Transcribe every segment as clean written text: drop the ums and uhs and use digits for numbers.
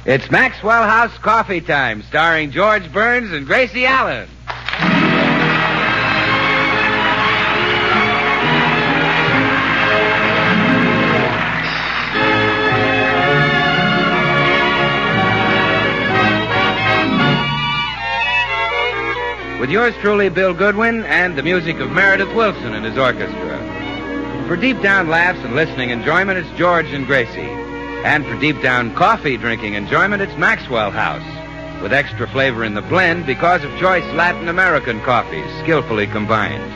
It's Maxwell House Coffee Time, starring George Burns and Gracie Allen. With yours truly, Bill Goodwin, and the music of Meredith Wilson and his orchestra. For deep down laughs and listening enjoyment, it's George and Gracie. And for deep down coffee drinking enjoyment, it's Maxwell House, with extra flavor in the blend because of choice Latin American coffees skillfully combined.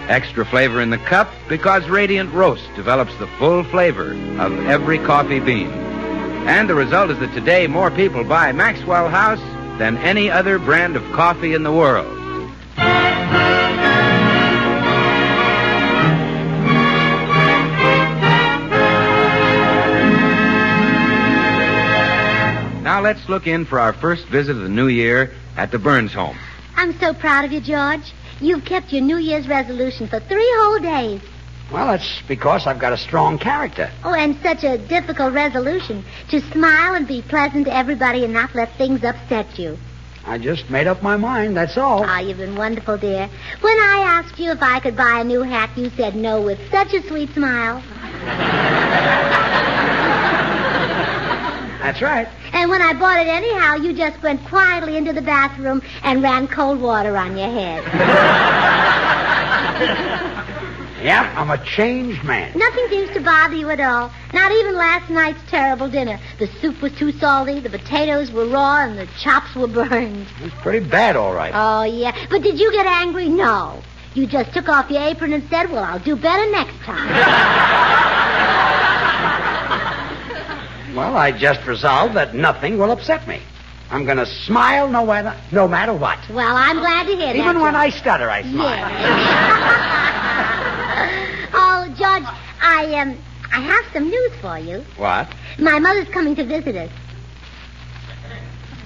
Extra flavor in the cup because Radiant Roast develops the full flavor of every coffee bean. And the result is that today more people buy Maxwell House than any other brand of coffee in the world. Now let's look in for our first visit of the new year at the Burns home. I'm so proud of you, George. You've kept your New Year's resolution for 3 whole days. Well, that's because I've got a strong character. Oh, and such a difficult resolution. To smile and be pleasant to everybody and not let things upset you. I just made up my mind, that's all. Ah, you've been wonderful, dear. When I asked you if I could buy a new hat, you said no with such a sweet smile. That's right. And when I bought it anyhow, you just went quietly into the bathroom and ran cold water on your head. Yep, I'm a changed man. Nothing seems to bother you at all. Not even last night's terrible dinner. The soup was too salty, the potatoes were raw, and the chops were burned. It was pretty bad, all right. Oh, yeah. But did you get angry? No. You just took off your apron and said, well, I'll do better next time. Well, I just resolved that nothing will upset me. I'm going to smile no matter what. Well, I'm glad to hear that. Even when I stutter, I smile. Yeah. Oh, George, I have some news for you. What? My mother's coming to visit us.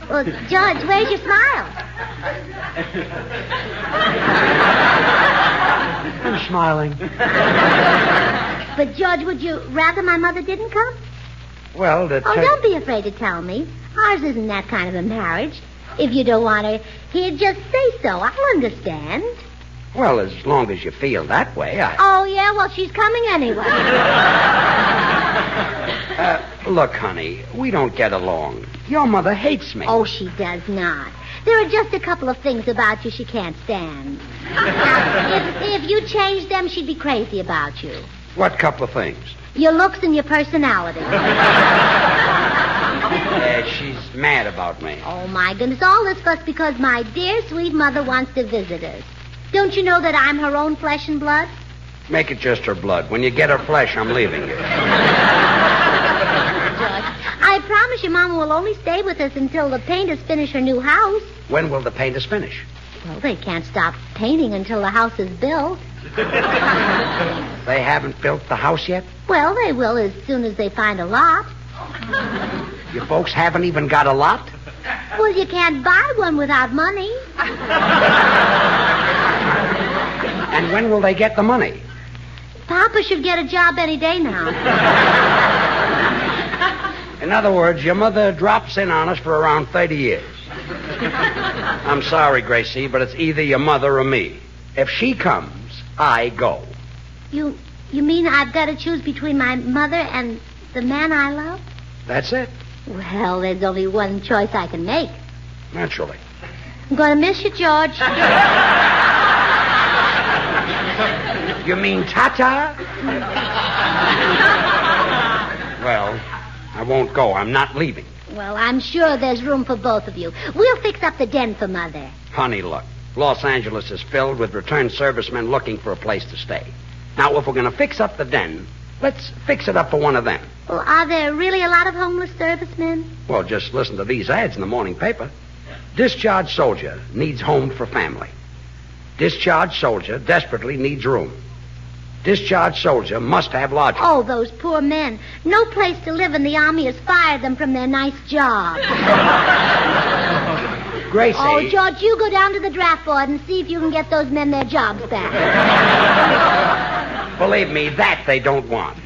Well, George, where's your smile? I'm smiling. But, George, would you rather my mother didn't come? Well, don't be afraid to tell me. Ours isn't that kind of a marriage. If you don't want her here, just say so. I'll understand. Well, as long as you feel that way, Oh, yeah? Well, she's coming anyway. Look, honey, we don't get along. Your mother hates me. Oh, she does not. There are just a couple of things about you she can't stand. Now, if you changed them, she'd be crazy about you. What couple of things? Your looks and your personality. She's mad about me. Oh, my goodness. All this fuss because my dear, sweet mother wants to visit us. Don't you know that I'm her own flesh and blood? Make it just her blood. When you get her flesh, I'm leaving you. George, I promise you Mama will only stay with us until the painters finish her new house. When will the painters finish? Well, they can't stop painting until the house is built. They haven't built the house yet? Well, they will as soon as they find a lot. You folks haven't even got a lot? Well, you can't buy one without money. And when will they get the money? Papa should get a job any day now. In other words, your mother drops in on us for around 30 years. I'm sorry, Gracie, but it's either your mother or me. If she comes, I go. You mean I've got to choose between my mother and the man I love? That's it. Well, there's only one choice I can make. Naturally. I'm going to miss you, George. You mean Tata? Well, I won't go. I'm not leaving. Well, I'm sure there's room for both of you. We'll fix up the den for Mother. Honey, look. Los Angeles is filled with returned servicemen looking for a place to stay. Now, if we're going to fix up the den, let's fix it up for one of them. Well, are there really a lot of homeless servicemen? Well, just listen to these ads in the morning paper. Discharged soldier needs home for family. Discharged soldier desperately needs room. Discharged soldier must have lodging. Oh, those poor men. No place to live, and the Army has fired them from their nice jobs. Gracie. Oh, George, you go down to the draft board and see if you can get those men their jobs back. Believe me, that they don't want.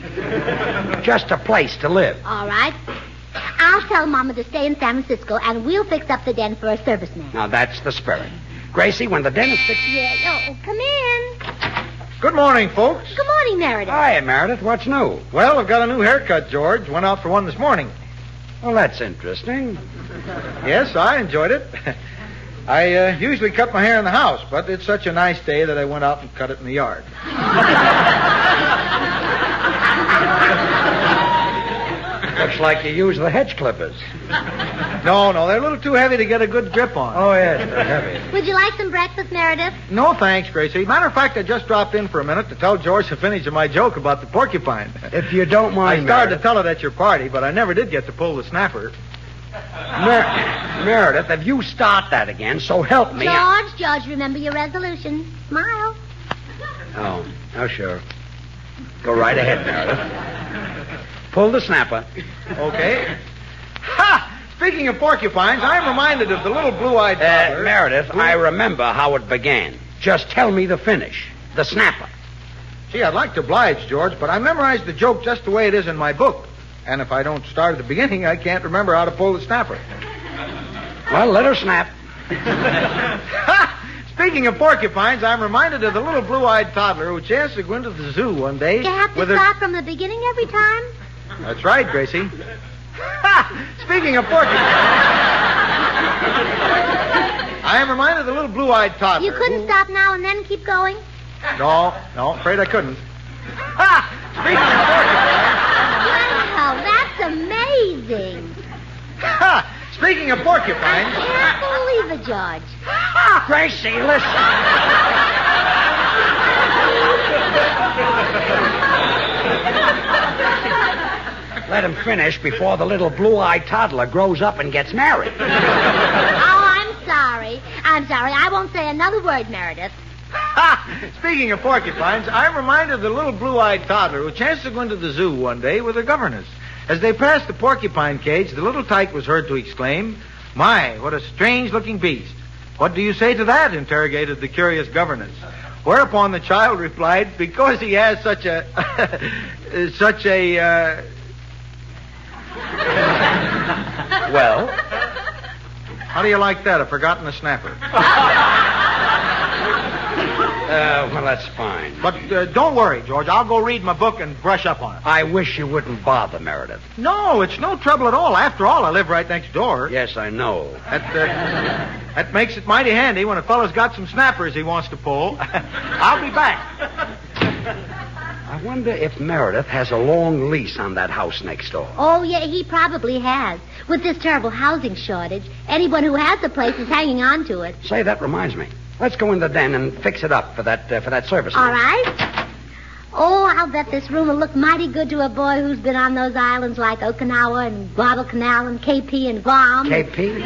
Just a place to live. All right. I'll tell Mama to stay in San Francisco, and we'll fix up the den for a serviceman. Now, that's the spirit. Gracie, when the den is fixed... Yeah, oh, come in. Good morning, folks. Good morning, Meredith. Hi, Meredith. What's new? Well, I've got a new haircut, George. Went out for one this morning. Well, that's interesting. Yes, I enjoyed it. I usually cut my hair in the house, but it's such a nice day that I went out and cut it in the yard. Looks like you use the hedge clippers. No, they're a little too heavy to get a good grip on. Oh, yes, they're heavy. Would you like some breakfast, Meredith? No, thanks, Gracie. Matter of fact, I just dropped in for a minute to tell George the finish of my joke about the porcupine. If you don't mind, I started Meredith. to tell it at your party, but I never did get to pull the snapper. Meredith, if you start that again, so help me. George, remember your resolution. Smile. Oh, sure. Go right ahead, Meredith. Pull the snapper. Okay. Ha! Speaking of porcupines, I'm reminded of the little blue-eyed toddler. Meredith, I remember how it began. Just tell me the finish. The snapper. Gee, I'd like to oblige, George, but I memorized the joke just the way it is in my book. And if I don't start at the beginning, I can't remember how to pull the snapper. Well, let her snap. Speaking of porcupines, I'm reminded of the little blue-eyed toddler who chanced to go into the zoo one day. You have to start from the beginning every time? That's right, Gracie. Speaking of porcupines, I am reminded of the little blue-eyed toddler. You couldn't stop now and then keep going? No, afraid I couldn't. Speaking of porcupines... Wow, that's amazing. Speaking of porcupines... I can't believe it, George. Gracie, listen. Let him finish before the little blue-eyed toddler grows up and gets married. Oh, I'm sorry. I won't say another word, Meredith. Speaking of porcupines, I'm reminded of the little blue-eyed toddler who chanced to go into the zoo one day with her governess. As they passed the porcupine cage, the little tyke was heard to exclaim, "My, what a strange-looking beast. What do you say to that?" interrogated the curious governess. Whereupon the child replied, "Because he has such a... Well? How do you like that? I've forgotten the snapper. Well, that's fine. But don't worry, George. I'll go read my book and brush up on it. I wish you wouldn't bother, Meredith. No, it's no trouble at all. After all, I live right next door. Yes, I know. That makes it mighty handy when a fellow's got some snappers he wants to pull. I'll be back. I wonder if Meredith has a long lease on that house next door. Oh, yeah, he probably has. With this terrible housing shortage, anyone who has a place is hanging on to it. Say, that reminds me. Let's go in the den and fix it up for that service. All right. Oh, I'll bet this room will look mighty good to a boy who's been on those islands like Okinawa and Guadalcanal and KP and Guam. KP?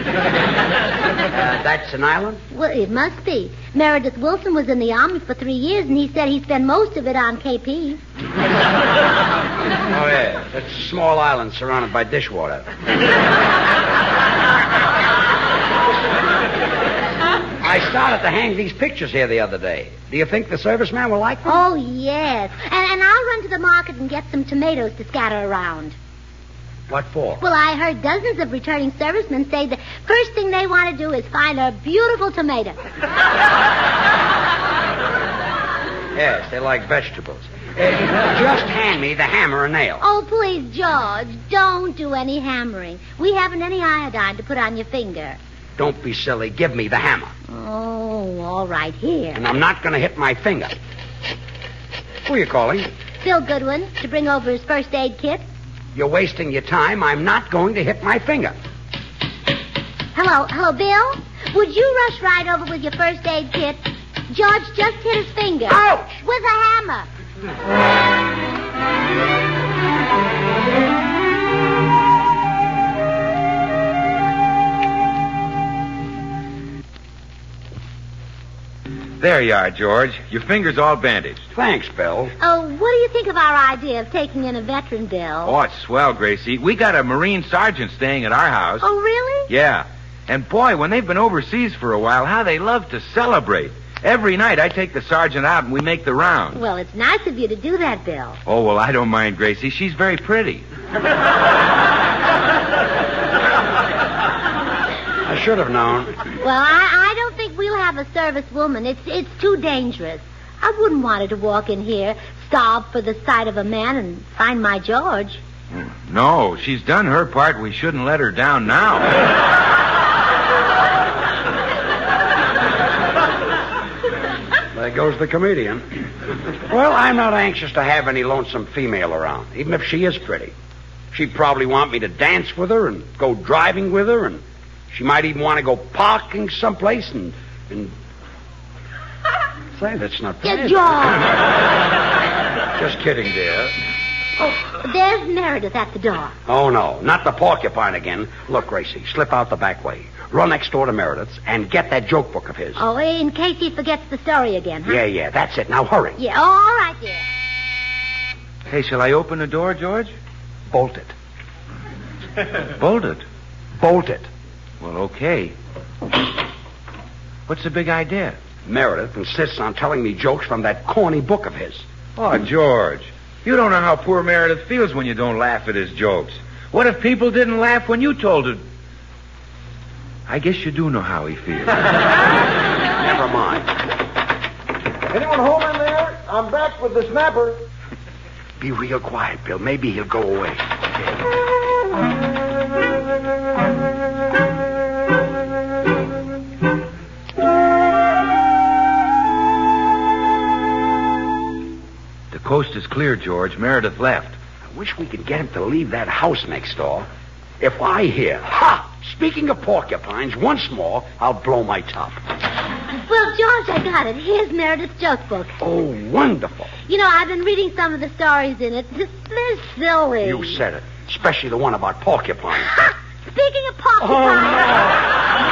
That's an island? Well, it must be. Meredith Wilson was in the Army for 3 years, and he said he spent most of it on KP. Oh, yeah. That's a small island surrounded by dishwater. I started to hang these pictures here the other day. Do you think the serviceman will like them? Oh, yes. And I'll run to the market and get some tomatoes to scatter around. What for? Well, I heard dozens of returning servicemen say the first thing they want to do is find a beautiful tomato. Yes, they like vegetables. Just hand me the hammer and nail. Oh, please, George, don't do any hammering. We haven't any iodine to put on your finger. Don't be silly. Give me the hammer. Oh, all right, here. And I'm not going to hit my finger. Who are you calling? Bill Goodwin, to bring over his first aid kit. You're wasting your time. I'm not going to hit my finger. Hello, Bill? Would you rush right over with your first aid kit? George just hit his finger. Ouch! With a hammer. There you are, George. Your finger's all bandaged. Thanks, Bill. Oh, what do you think of our idea of taking in a veteran, Bill? Oh, it's swell, Gracie. We got a Marine sergeant staying at our house. Oh, really? Yeah. And boy, when they've been overseas for a while, how they love to celebrate. Every night I take the sergeant out and we make the rounds. Well, it's nice of you to do that, Bill. Oh, well, I don't mind, Gracie. She's very pretty. should have known. Well, I don't think we'll have a service woman. It's too dangerous. I wouldn't want her to walk in here, starve for the sight of a man, and find my George. No, she's done her part. We shouldn't let her down now. There goes the comedian. Well, I'm not anxious to have any lonesome female around, even if she is pretty. She'd probably want me to dance with her and go driving with her, and she might even want to go parking someplace and... Say, that's not bad. George! Just kidding, dear. Oh, there's Meredith at the door. Oh, no, not the porcupine again. Look, Gracie, slip out the back way. Run next door to Meredith's and get that joke book of his. Oh, in case he forgets the story again, huh? Yeah, that's it. Now, hurry. Yeah, all right, dear. Hey, shall I open the door, George? Bolt it. Bolt it? Bolt it. Well, okay. What's the big idea? Meredith insists on telling me jokes from that corny book of his. Oh, George, you don't know how poor Meredith feels when you don't laugh at his jokes. What if people didn't laugh when you told it? I guess you do know how he feels. Never mind. Anyone home in there? I'm back with the snapper. Be real quiet, Bill. Maybe he'll go away. The coast is clear, George. Meredith left. I wish we could get him to leave that house next door. If I hear, ha! Speaking of porcupines, once more, I'll blow my top. Well, George, I got it. Here's Meredith's joke book. Oh, wonderful. You know, I've been reading some of the stories in it. They're silly. You said it. Especially the one about porcupines. Ha! Speaking of porcupines...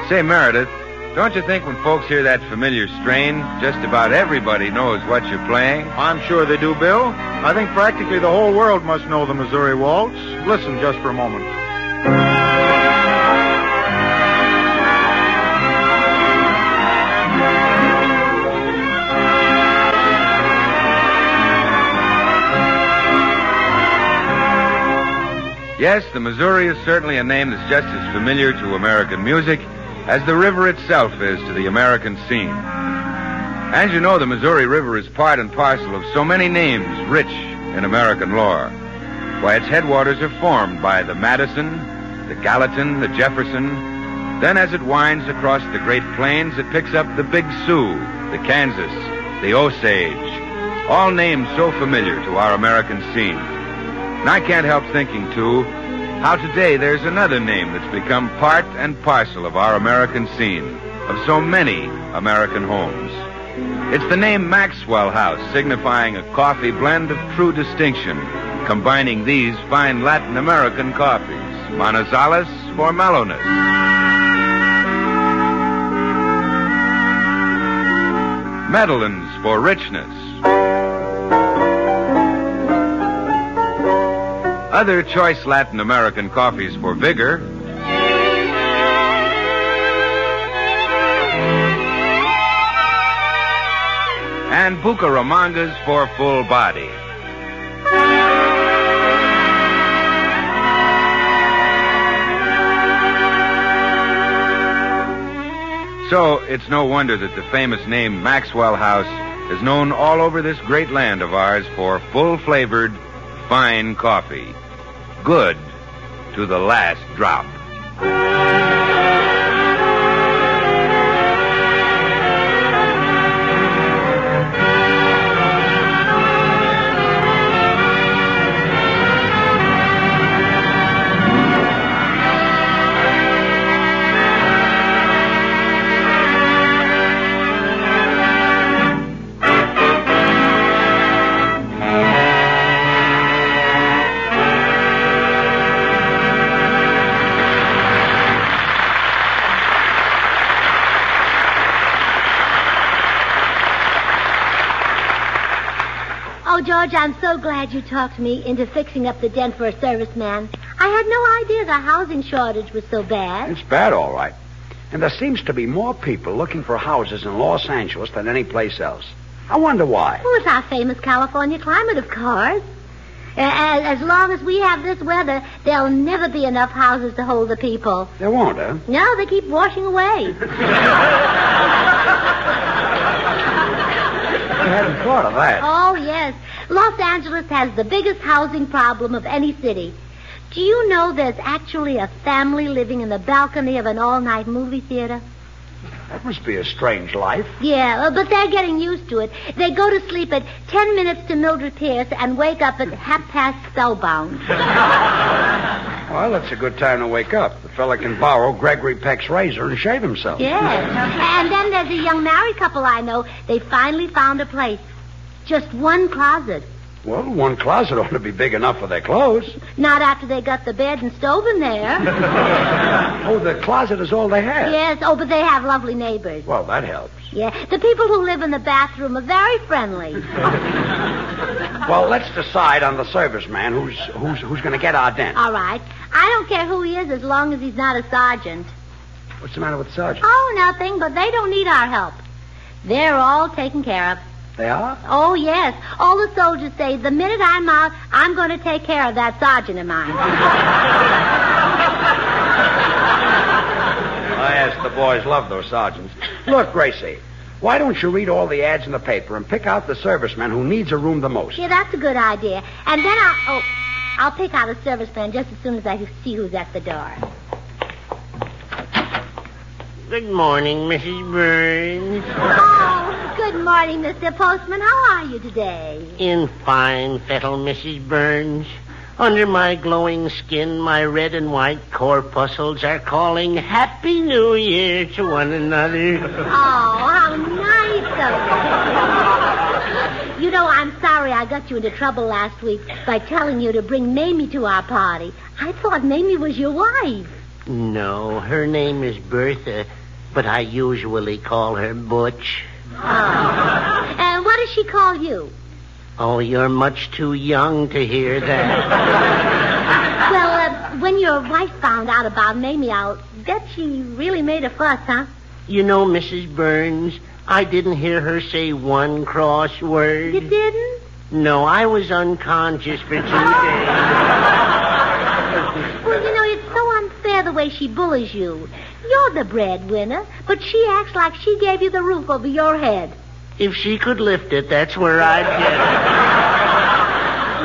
Say, Meredith, don't you think when folks hear that familiar strain, just about everybody knows what you're playing? I'm sure they do, Bill. I think practically the whole world must know the Missouri Waltz. Listen just for a moment. Yes, the Missouri is certainly a name that's just as familiar to American music as the river itself is to the American scene. As you know, the Missouri River is part and parcel of so many names rich in American lore. Why, its headwaters are formed by the Madison, the Gallatin, the Jefferson. Then as it winds across the Great Plains, it picks up the Big Sioux, the Kansas, the Osage, all names so familiar to our American scene. And I can't help thinking, too, how today there's another name that's become part and parcel of our American scene, of so many American homes. It's the name Maxwell House, signifying a coffee blend of true distinction, combining these fine Latin American coffees, Manizales for mellowness, Medellins for richness, other choice Latin American coffees for vigor, and Bucaramangas for full body. So it's no wonder that the famous name Maxwell House is known all over this great land of ours for full-flavored, fine coffee. Good to the last drop. Oh, George, I'm so glad you talked me into fixing up the den for a serviceman. I had no idea the housing shortage was so bad. It's bad, all right. And there seems to be more people looking for houses in Los Angeles than any place else. I wonder why. Well, it's our famous California climate, of course. As long as we have this weather, there'll never be enough houses to hold the people. There won't, huh? No, they keep washing away. I hadn't thought of that. Oh, yes. Los Angeles has the biggest housing problem of any city. Do you know there's actually a family living in the balcony of an all-night movie theater? That must be a strange life. Yeah, but they're getting used to it. They go to sleep at 10 minutes to Mildred Pierce and wake up at 1:30 spellbound. Well, that's a good time to wake up. The fella can borrow Gregory Peck's razor and shave himself. Yes. And then there's a young married couple I know. They finally found a place. Just one closet. Well, one closet ought to be big enough for their clothes. Not after they got the bed and stove in there. Oh, the closet is all they have? Yes. Oh, but they have lovely neighbors. Well, that helps. Yeah. The people who live in the bathroom are very friendly. Well, let's decide on the serviceman who's going to get our den. All right. I don't care who he is as long as he's not a sergeant. What's the matter with the sergeant? Oh, nothing, but they don't need our help. They're all taken care of. They are? Oh, yes. All the soldiers say, the minute I'm out, I'm going to take care of that sergeant of mine. Yes, the boys love those sergeants. Look, Gracie, why don't you read all the ads in the paper and pick out the serviceman who needs a room the most? Yeah, that's a good idea. And then I'll pick out a serviceman just as soon as I see who's at the door. Good morning, Mrs. Burns. Oh, good morning, Mr. Postman. How are you today? In fine fettle, Mrs. Burns. Under my glowing skin, my red and white corpuscles are calling Happy New Year to one another. Oh, how nice of you. You know, I'm sorry I got you into trouble last week by telling you to bring Mamie to our party. I thought Mamie was your wife. No, her name is Bertha, but I usually call her Butch. Oh. And what does she call you? Oh, you're much too young to hear that. Well, when your wife found out about Mamie, I'll bet she really made a fuss, huh? You know, Mrs. Burns, I didn't hear her say one cross word. You didn't? No, I was unconscious for 2 days. Well, you know, it's so unfair the way she bullies you. You're the breadwinner, but she acts like she gave you the roof over your head. If she could lift it, that's where I'd get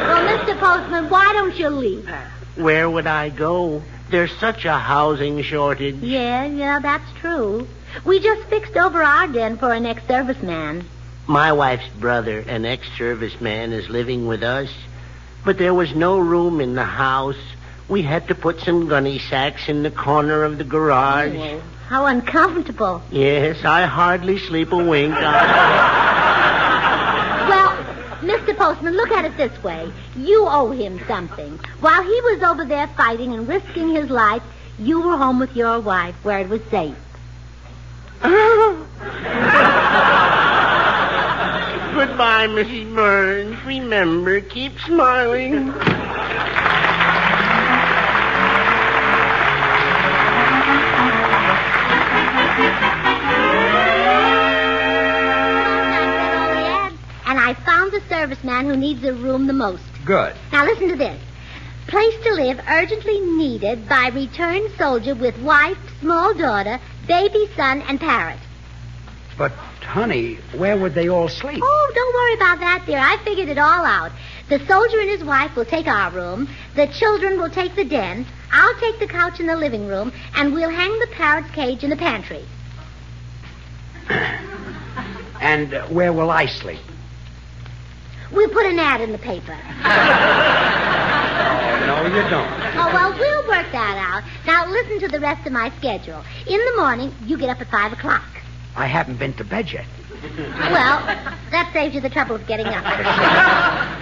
Well, Mr. Postman, why don't you leave her? it. Where would I go? There's such a housing shortage. Yeah, that's true. We just fixed over our den for an ex-serviceman. My wife's brother, an ex-serviceman, is living with us. But there was no room in the house. We had to put some gunny sacks in the corner of the garage. Oh, how uncomfortable. Yes, I hardly sleep a wink. Well, Mr. Postman, look at it this way. You owe him something. While he was over there fighting and risking his life, you were home with your wife where it was safe. Goodbye, Mrs. Burns. Remember, keep smiling. And I found the serviceman who needs a room the most. Good. Now listen to this. Place to live urgently needed by returned soldier with wife, small daughter, baby son, and parrot. But, honey, where would they all sleep? Oh, don't worry about that, dear. I figured it all out. The soldier and his wife will take our room. The children will take the den. I'll take the couch in the living room, and we'll hang the parrot's cage in the pantry. And where will I sleep? We'll put an ad in the paper. Oh, no, you don't. Oh, well, we'll work that out. Now, listen to the rest of my schedule. In the morning, you get up at 5 o'clock. I haven't been to bed yet. Well, that saves you the trouble of getting up.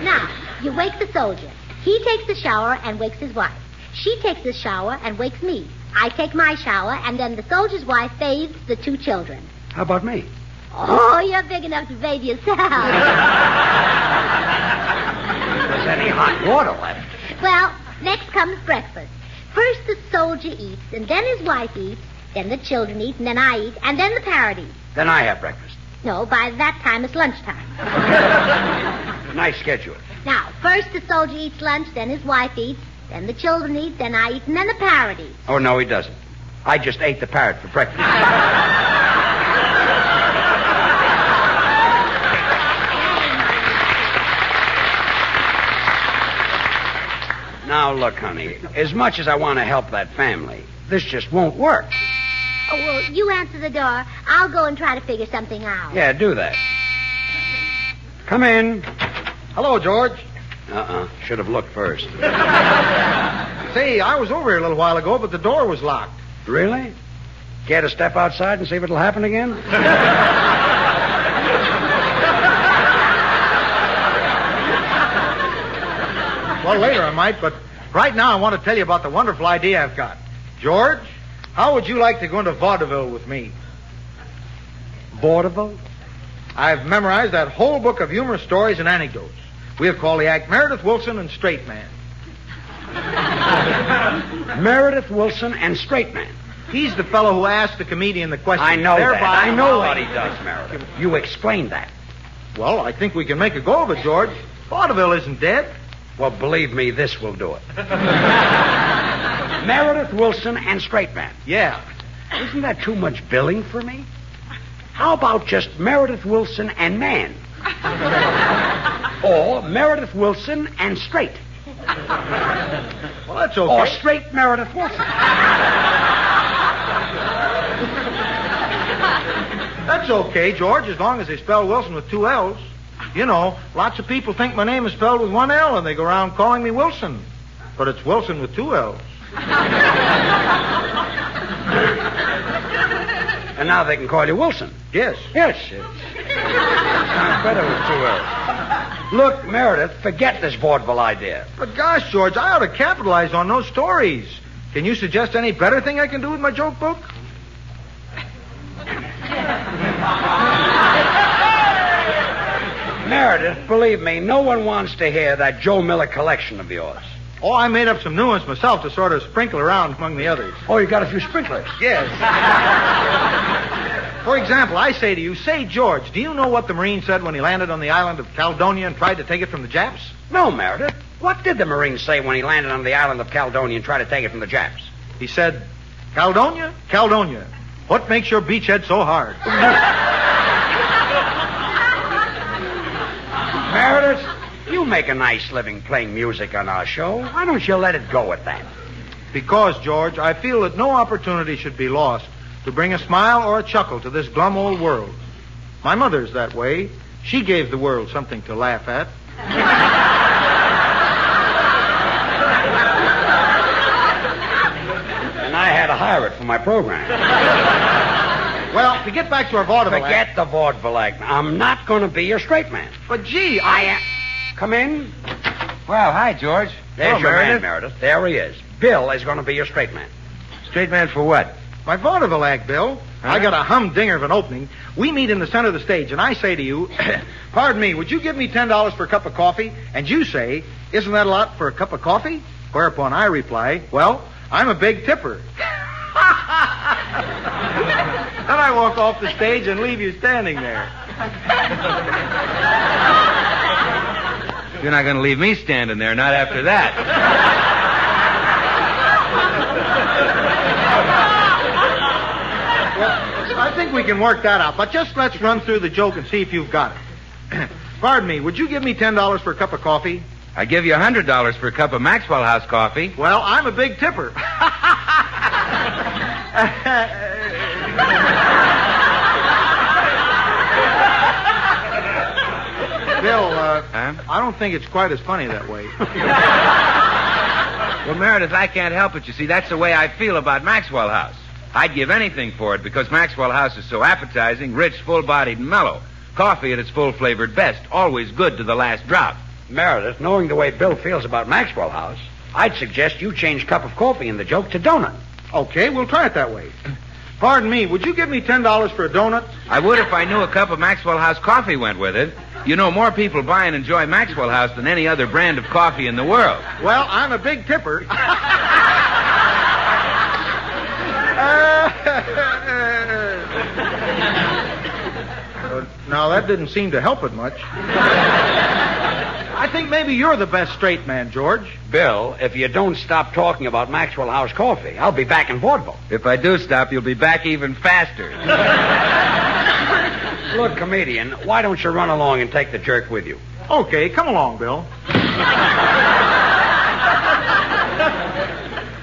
Now, you wake the soldier. He takes the shower and wakes his wife. She takes the shower and wakes me. I take my shower, and then the soldier's wife bathes the 2 children. How about me? Oh, you're big enough to bathe yourself. there's any hot water left. Well, next comes breakfast. First the soldier eats, and then his wife eats, then the children eat, and then I eat, and then the parrot eats. Then I have breakfast. No, by that time it's lunchtime. Nice schedule. Now, first the soldier eats lunch, then his wife eats, then the children eat, then I eat, and then the parrot eats. Oh, no, he doesn't. I just ate the parrot for breakfast. Now, look, honey, as much as I want to help that family, this just won't work. Oh, well, you answer the door. I'll go and try to figure something out. Yeah, do that. Come in. Hello, George. Should have looked first. Say, I was over here a little while ago, but the door was locked. Really? Care to step outside and see if it'll happen again? Well, later I might, but right now I want to tell you about the wonderful idea I've got. George, how would you like to go into vaudeville with me? Vaudeville? I've memorized that whole book of humorous stories and anecdotes. We'll call the act Meredith Wilson and Straight Man. Meredith Wilson and Straight Man. He's the fellow who asked the comedian the question. I know that. I know what he he does, Meredith. You explained that. Well, I think we can make a go of it, George. Vaudeville isn't dead. Well, believe me, this will do it. Meredith Wilson and Straight Man. Yeah. Isn't that too much billing for me? How about just Meredith Wilson and Man? Or Meredith Wilson and Straight? Well, that's okay. Or Straight Meredith Wilson? That's okay, George, as long as they spell Wilson with 2 L's. You know, lots of people think my name is spelled with 1 L, and they go around calling me Wilson. But it's Wilson with 2 L's. And now they can call you Wilson. Yes. Yes. Sounds better with 2 L's. Look, Meredith, forget this vaudeville idea. But gosh, George, I ought to capitalize on those stories. Can you suggest any better thing I can do with my joke book? Meredith, believe me, no one wants to hear that Joe Miller collection of yours. Oh, I made up some new ones myself to sort of sprinkle around among the others. Oh, you got a few sprinklers? Yes. For example, I say to you, say, George, do you know what the Marine said when he landed on the island of Caledonia and tried to take it from the Japs? No, Meredith. What did the Marine say when he landed on the island of Caledonia and tried to take it from the Japs? He said, Caledonia, Caledonia, what makes your beachhead so hard? Meredith, you make a nice living playing music on our show. Why don't you let it go at that? Because, George, I feel that no opportunity should be lost to bring a smile or a chuckle to this glum old world. My mother's that way. She gave the world something to laugh at. And I had to hire it for my program. Well, to get back to our vaudeville Forget act. the vaudeville act. I'm not going to be your straight man. But, gee, I am. Come in. Well, hi, George. There's Hello, your man, Meredith. Meredith. There he is. Bill is going to be your straight man. Straight man for what? my vaudeville act, Bill. Huh? I got a humdinger of an opening. We meet in the center of the stage, and I say to you, pardon me, would you give me $10 for a cup of coffee? And you say, isn't that a lot for a cup of coffee? Whereupon I reply, well, I'm a big tipper. Then I walk off the stage and leave you standing there. You're not going to leave me standing there, not after that. Well, I think we can work that out, but just let's run through the joke and see if you've got it. Pardon me, would you give me $10 for a cup of coffee? I give you $100 for a cup of Maxwell House coffee. Well, I'm a big tipper. Bill, I don't think it's quite as funny that way. Well, Meredith, I can't help it. You see, that's the way I feel about Maxwell House. I'd give anything for it because Maxwell House is so appetizing, rich, full-bodied, and mellow. Coffee at its full-flavored best, always good to the last drop. Meredith, knowing the way Bill feels about Maxwell House, I'd suggest you change cup of coffee in the joke to donut. Okay, we'll try it that way. Pardon me, would you give me $10 for a donut? I would if I knew a cup of Maxwell House coffee went with it. You know, more people buy and enjoy Maxwell House than any other brand of coffee in the world. Well, I'm a big tipper. Now, that didn't seem to help it much. I think maybe you're the best straight man, George. Bill, if you don't stop talking about Maxwell House coffee, I'll be back in vaudeville. If I do stop, you'll be back even faster. Look, comedian, why don't you run along and take the jerk with you? Okay, come along, Bill.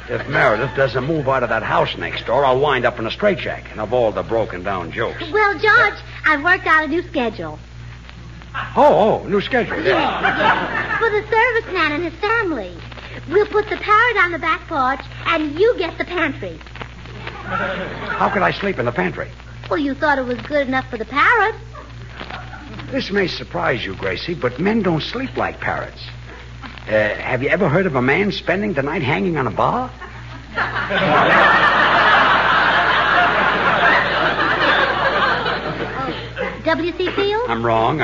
If Meredith doesn't move out of that house next door, I'll wind up in a straitjacket of all the broken-down jokes. Well, George, I've worked out a new schedule. Oh, new schedule. Yeah. For the serviceman and his family. We'll put the parrot on the back porch, and you get the pantry. How could I sleep in the pantry? Well, you thought it was good enough for the parrot. This may surprise you, Gracie, but men don't sleep like parrots. Have you ever heard of a man spending the night hanging on a bar? W.C. Field? I'm wrong.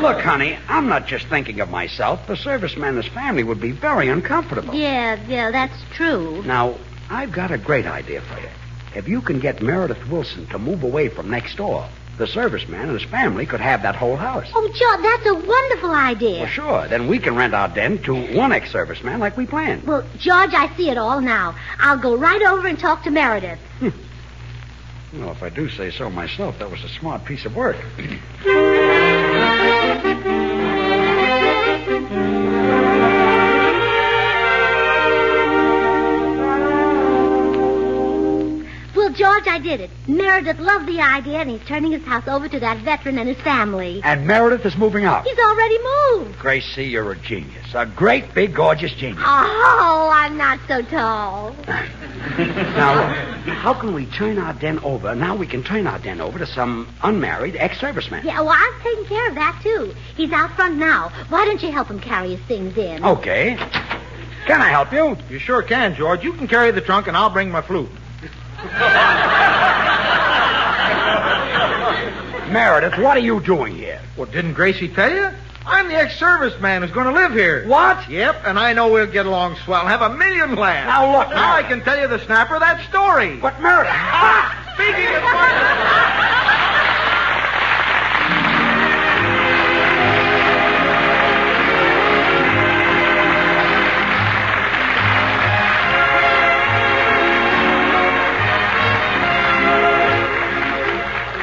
Look, honey, I'm not just thinking of myself. The serviceman and his family would be very uncomfortable. Yeah, that's true. Now, I've got a great idea for you. If you can get Meredith Wilson to move away from next door, the serviceman and his family could have that whole house. Oh, George, that's a wonderful idea. Well, sure. Then we can rent our den to one ex-serviceman like we planned. Well, George, I see it all now. I'll go right over and talk to Meredith. Well, if I do say so myself, that was a smart piece of work. Well, George, I did it. Meredith loved the idea, and he's turning his house over to that veteran and his family. And Meredith is moving out. He's already moved. Gracie, you're a genius. A great, big, gorgeous genius. Oh, I'm not so tall. Now, how can we turn our den over? Now we can turn our den over to some unmarried ex-serviceman. Yeah, well, I've taken care of that, too. He's out front now. Why don't you help him carry his things in? Okay. Can I help you? You sure can, George. You can carry the trunk, and I'll bring my flute. Meredith, what are you doing here? Well, didn't Gracie tell you? I'm the ex-serviceman who's going to live here. What? Yep, and I know we'll get along swell and have a million laughs. Now, look, Now I Meredith. can tell you the snapper of that story. But, Meredith... Speaking of...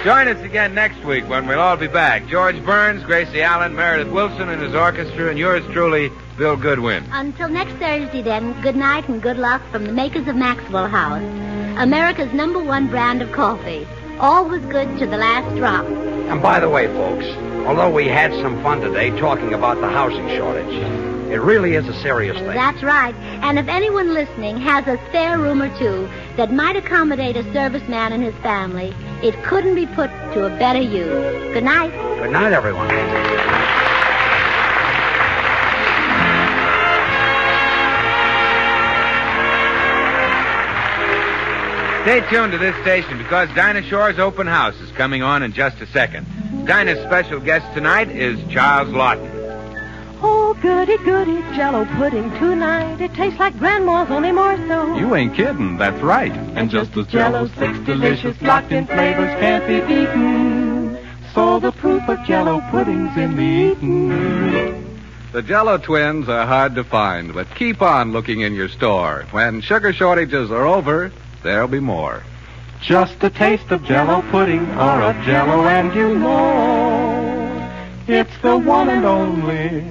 Join us again next week when we'll all be back. George Burns, Gracie Allen, Meredith Wilson and his orchestra, and yours truly, Bill Goodwin. Until next Thursday, then, good night and good luck from the makers of Maxwell House, America's #1 brand of coffee. Always good to the last drop. And by the way, folks, although we had some fun today talking about the housing shortage, it really is a serious thing. That's right. And if anyone listening has a spare room or two that might accommodate a serviceman and his family, it couldn't be put to a better use. Good night. Good night, everyone. Stay tuned to this station because Dinah Shore's open house is coming on in just a second. Dinah's special guest tonight is Charles Lawton. Oh, goody, goody, Jell-O pudding tonight. It tastes like Grandma's, only more so. You ain't kidding, that's right. And just as Jell-O's 6 delicious locked-in flavors can't be beaten, so the proof of Jell-O pudding's in the eating. The Jell-O twins are hard to find, but keep on looking in your store. When sugar shortages are over, there'll be more. Just a taste of Jell-O pudding or of Jell-O and you know it's the one and only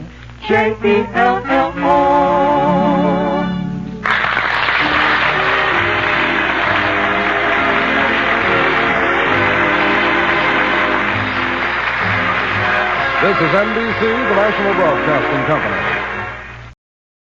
J-E-L-L-O. This is NBC, the National Broadcasting Company.